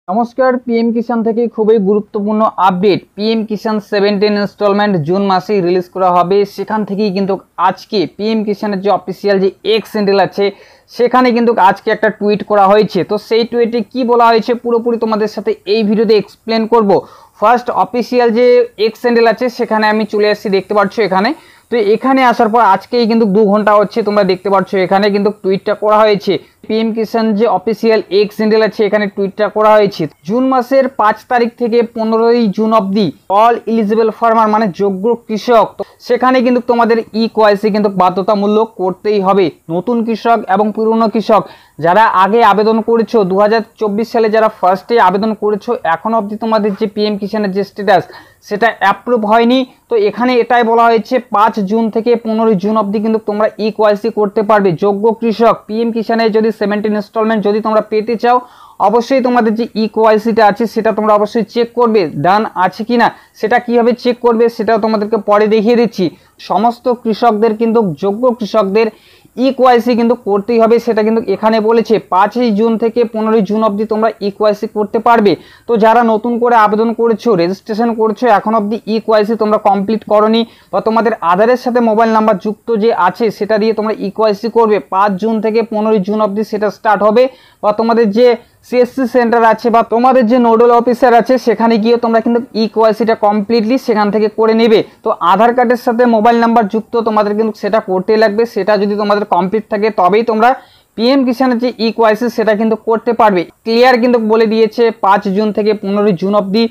নমস্কার, পিএম কিষাণ থেকে খুবই গুরুত্বপূর্ণ আপডেট। পিএম কিষাণ 17 ইনস্টলমেন্ট জুন মাসেই রিলিজ করা হবে। সেখান থেকেই কিন্তু আজকে পিএম কিষাণের যে অফিসিয়াল যে এক্স হ্যান্ডেল আছে সেখানে কিন্তু আজকে একটা টুইট করা হয়েছে। তো সেই টুইটে কি বলা হয়েছে পুরোপুরি তোমাদের সাথে এই ভিডিওতে এক্সপ্লেন করব। ফার্স্ট অফিসিয়াল যে এক্স হ্যান্ডেল আছে সেখানে আমি চলে আসছি, দেখতে পাচ্ছ এখানে। তো এখানে আসার পর আজকেই কিন্তু 2 ঘন্টা হচ্ছে, তোমরা দেখতে পাচ্ছ এখানে কিন্তু টুইটটা করা হয়েছে। পিএম কিষাণ যে অফিসিয়াল এক্স হ্যান্ডেল আছে এখানে টুইটটা করা হয়েছে। জুন মাসের 5 তারিখ থেকে 15ই জুন অবধি অল এলিজিবল ফার্মার মানে যোগ্য কৃষক, সেখানে কিন্তু তোমাদের ইকেওয়াইসি কিন্তু বাধ্যতামূলক করতেই হবে। নতুন কৃষক এবং পুরনো কৃষক যারা আগে আবেদন করেছো 2024 সালে যারা ফার্স্টে আবেদন করেছো এখনো অবধি তোমাদের যে পিএম কিষাণের যে স্ট্যাটাস সেটা অ্যাপ্রুভ হয়নি। তো এখানে এটাই বলা হয়েছে 5 জুন থেকে 15 জুন অবধি কিন্তু তোমরা ইকেওয়াইসি করতে পারবে। যোগ্য কৃষক পিএম কিষাণের যদি 17 ইনস্টলমেন্ট যদি তোমরা পেতে চাও অবশ্যই তোমাদের যে ইকেওয়াইসিটা আছে সেটা তোমরা অবশ্যই চেক করবে ডান আছে কিনা। সেটা কিভাবে চেক করবে সেটাও তোমাদেরকে পরে দেখিয়ে দিচ্ছি। সমস্ত কৃষকদের কিন্তু যোগ্য কৃষকদের ইকেওয়াইসি কিন্তু করতেই হবে, সেটা কিন্তু এখানে বলেছে 5ই জুন থেকে 15ই জুন অবধি তোমরা ইকেওয়াইসি করতে পারবে। তো যারা নতুন করে আবেদন করেছো রেজিস্ট্রেশন করেছো এখন অবধি ইকেওয়াইসি তোমরা কমপ্লিট করনি বা তোমাদের আধারের সাথে মোবাইল নাম্বার যুক্ত যে আছে সেটা দিয়ে তোমরা ইকেওয়াইসি করবে 5 জুন থেকে 15ই জুন অবধি সেটা স্টার্ট হবে। বা তোমাদের যে সিএসসি সেন্টার আছে বা তোমাদের যে নোডাল অফিসার আছে সেখানে গিয়ে তোমরা কিন্তু ইকেওয়াইসিটা কমপ্লিটলি সেখান থেকে করে নেবে। তো আধার কার্ডের সাথে মোবাইল নাম্বার যুক্ত তোমাদের কিন্তু সেটা করতে লাগবে। সেটা যদি তোমাদের কমপ্লিট থাকে তবেই তোমরা পিএম কিষাণের যে ইকেওয়াইসি সেটা কিন্তু করতে পারবে। ক্লিয়ার কিন্তু বলে দিয়েছে 5 জুন থেকে 15 জুন অবধি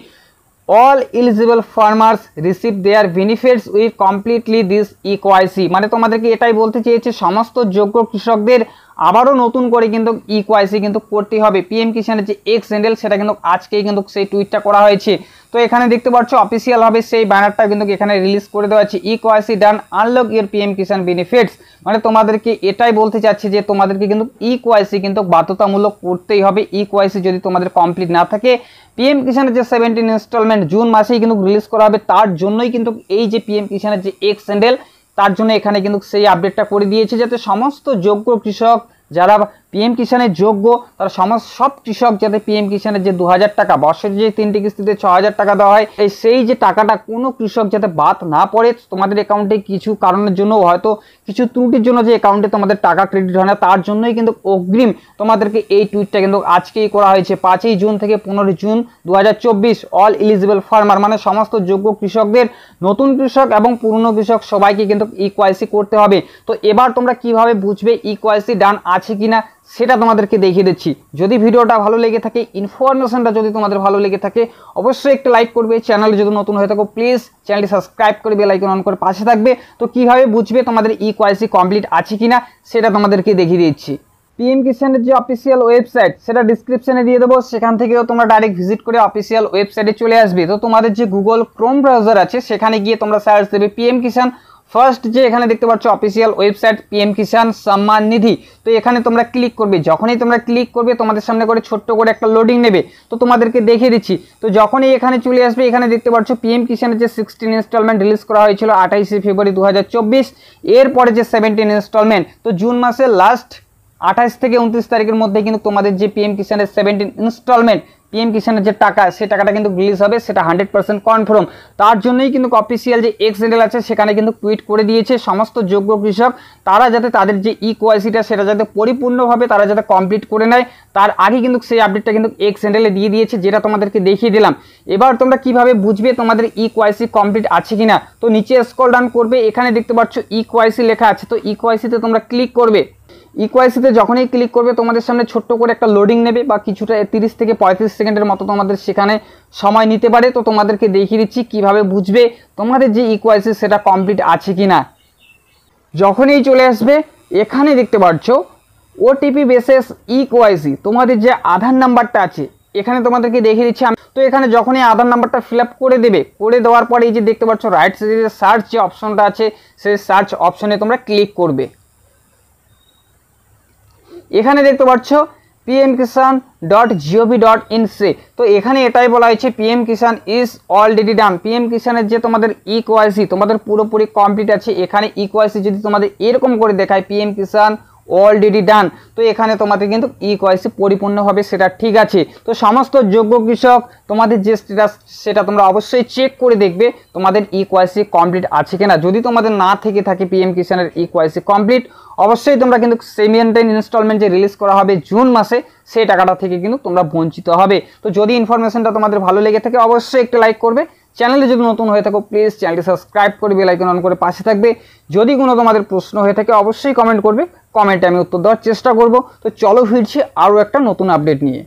all eligible farmers receive their benefits with completely this eKYC. মানে তোমাদেরকে এটাই বলতে চেয়েছে সমস্ত যোগ্য কৃষকদের আবারও নতুন করে কিন্তু ইকেওয়াইসি কিন্তু করতে হবে। পিএম কিষাণের যে এক্স হ্যান্ডেল সেটা কিন্তু আজকেই কিন্তু সেই টুইটটা করা হয়েছে। তো এখানে দেখতে পাচ্ছ অফিসিয়াল হবে সেই ব্যানারটা কিন্তু এখানে রিলিজ করে দেওয়া আছে, eKYC done unlock your PM Kisan benefits. মানে তোমাদেরকে এটাই বলতে চাচ্ছি যে তোমাদেরকে কিন্তু ইকেওয়াইসি কিন্তু বাধ্যতামূলক করতেই হবে। ইকেওয়াইসি যদি তোমাদের কমপ্লিট না থাকে পিএম কিষাণের যে 17 ইনস্টলমেন্ট জুন মাসেই কিন্তু রিলিজ করা হবে। তার জন্যই কিন্তু এই যে পিএম কিষাণের যে এক্স হ্যান্ডেল তার জন্য এখানে কিন্তু সেই আপডেটটা করে দিয়েছে যাতে সমস্ত যোগ্য কৃষক যারা পিএম কিষাণের যোগ্য তারা সব কৃষক যাতে পিএম কিষাণের যে 2000 টাকা বর্ষের যে 3টি কিস্তিতে 6000 টাকা দেওয়া হয় সেই যে টাকাটা কোনো কৃষক যাতে বাদ না পড়ে। তোমাদের অ্যাকাউন্টে কিছু কারণের জন্য হয়তো কিছু ত্রুটির জন্য যে অ্যাকাউন্টে তোমাদের টাকা ক্রেডিট হয় না তার জন্যই কিন্তু অগ্রিম তোমাদেরকে এই টুইটটা কিন্তু আজকেই করা হয়েছে। 5ই জুন থেকে 15 জুন 2024 অল এলিজিবল ফার্মার মানে সমস্ত যোগ্য কৃষকদের নতুন কৃষক এবং পুরনো কৃষক সবাইকে কিন্তু ইকেওয়াইসি করতে হবে। তো এবার তোমরা কিভাবে বুঝবে ইকেওয়াইসি ডান আছে কিনা সেটা তোমাদেরকে দেখিয়ে দিচ্ছি। যদি ভিডিওটা ভালো লেগে থাকে ইনফরমেশনটা যদি তোমাদের ভালো লেগে থাকে অবশ্যই একটা লাইক করবে। চ্যানেলে যদি নতুন হয়ে থাকো প্লিজ চ্যানেলটি সাবস্ক্রাইব করে বেল আইকন অন করে পাশে থাকবে। তো কিভাবে বুঝবে তোমাদের ইকেওয়াইসি কমপ্লিট আছে কিনা সেটা তোমাদেরকে দেখিয়ে দিচ্ছি। পিএম কিষাণের যে অফিসিয়াল ওয়েবসাইট সেটা ডিসক্রিপশনে দিয়ে দেবো, সেখান থেকেও তোমরা ডাইরেক্ট ভিজিট করে অফিসিয়াল ওয়েবসাইটে চলে আসবে। তো তোমাদের যে গুগল ক্রোম ব্রাউজার আছে সেখানে গিয়ে তোমরা সার্চ দেবে পিএম কিষাণ। ফার্স্ট যে এখানে দেখতে পাচ্ছ official website PM Kisan Samman Nidhi, তো এখানে তোমরা ক্লিক করবে। যখনই তোমরা ক্লিক করবে তোমাদের সামনে করে ছোট্ট করে একটা লোডিং নেবে। তো তোমাদেরকে দেখিয়ে দিচ্ছি। তো যখনই এখানে চলে আসবে এখানে দেখতে পাচ্ছ পিএম কিষাণের যে 16 ইনস্টলমেন্ট রিলিজ করা হয়েছিল 28শে ফেব্রুয়ারি 2024, এরপরে যে 17 ইনস্টলমেন্ট তো জুন মাসের লাস্ট 28 থেকে 29 তারিখের মধ্যে কিন্তু তোমাদের যে পিএম কিষাণের 17 ইনস্টলমেন্ট পিএম কিষাণের যে টাকা সেই টাকাটা কিন্তু রিলিজ হবে, সেটা 100% কনফার্ম। তার জন্যই কিন্তু অফিসিয়াল যে এক্স হ্যান্ডেল আছে সেখানে কিন্তু টুইট করে দিয়েছে সমস্ত যোগ্য কৃষক তারা যাতে তাদের যে ইকেওয়াইসিটা সেটা যাতে পরিপূর্ণভাবে তারা যাতে কমপ্লিট করে নেয় তার আগে কিন্তু সেই আপডেটটা কিন্তু এক্স হ্যান্ডেলে দিয়ে দিয়েছে, যেটা তোমাদেরকে দেখিয়ে দিলাম। এবার তোমরা কিভাবে বুঝবে তোমাদের ইকেওয়াইসি কমপ্লিট আছে কিনা। তো নিচে স্ক্রল ডাউন করবে, এখানে দেখতে পাচ্ছ ইকেওয়াইসি লেখা আছে। তো ইকেওয়াইসিতে তোমরা ক্লিক করবে। ইকেওয়াইসিতে যখনই ক্লিক করবে তোমাদের সামনে ছোট্ট করে একটা লোডিং নেবে বা কিছুটা 30 থেকে 35 সেকেন্ডের মতো তোমাদের সেখানে সময় নিতে পারে। তো তোমাদেরকে দেখিয়ে দিচ্ছি কিভাবে বুঝবে তোমাদের যে ইকেওয়াইসি সেটা কমপ্লিট আছে কিনা। যখনই চলে আসবে এখানে দেখতে পাচ্ছ ওটিপি বেসিস ইকেওয়াইসি, তোমাদের যে আধার নাম্বারটা আছে এখানে তোমাদেরকে দেখিয়ে দিচ্ছি। তো এখানে যখনই আধার নাম্বারটা ফিল আপ করে দেবে, করে দেওয়ার পরে এই যে দেখতে পাচ্ছ রাইট সাইডে সার্চ যে অপশনটা আছে সেই সার্চ অপশনে তোমরা ক্লিক করবে। এখানে দেখতে পাচ্ছ pmkisan.gov.in সে, তো এখানে এটাই বলা হয়েছে PM Kisan is already done. PM কিষাণের যে তোমাদের ইকেওয়াইসি তোমাদের পুরোপুরি কমপ্লিট আছে। এখানে ইকেওয়াইসি যদি তোমাদের এরকম করে দেখায় পিএম কিষাণ অলরেডি ডান। তো এখানে তোমাদের কিন্তু ইকেওয়াইসি পরিপূর্ণ হবে, সেটা ঠিক আছে। তো সমস্ত যোগ্য কৃষক তোমাদের যে স্ট্যাটাস সেটা তোমরা অবশ্যই চেক করে দেখবে তোমাদের ইকেওয়াইসি কমপ্লিট আছে কিনা। যদি তোমাদের না থেকে থাকে পিএম কিষানের ইকেওয়াইসি কমপ্লিট, অবশ্যই তোমরা কিন্তু সেকেন্ড ইনস্টলমেন্ট যে রিলিজ করা হবে জুন মাসে সেই টাকাটা থেকে কিন্তু তোমরা বঞ্চিত হবে। তো যদি ইনফরমেশনটা তোমাদের ভালো লেগে থাকে অবশ্যই একটা লাইক করবে, চ্যানেলে যদি নতুন হয়ে থাকো প্লিজ চ্যানেলটি সাবস্ক্রাইব করে বেল আইকন অন করে পাশে থাকবে। যদি কোনো তোমাদের প্রশ্ন হয়ে থাকে অবশ্যই কমেন্ট করবে, কমেন্টে আমি উত্তর দেওয়ার চেষ্টা করব। তো চলো ফিরছি আরও একটা নতুন আপডেট নিয়ে।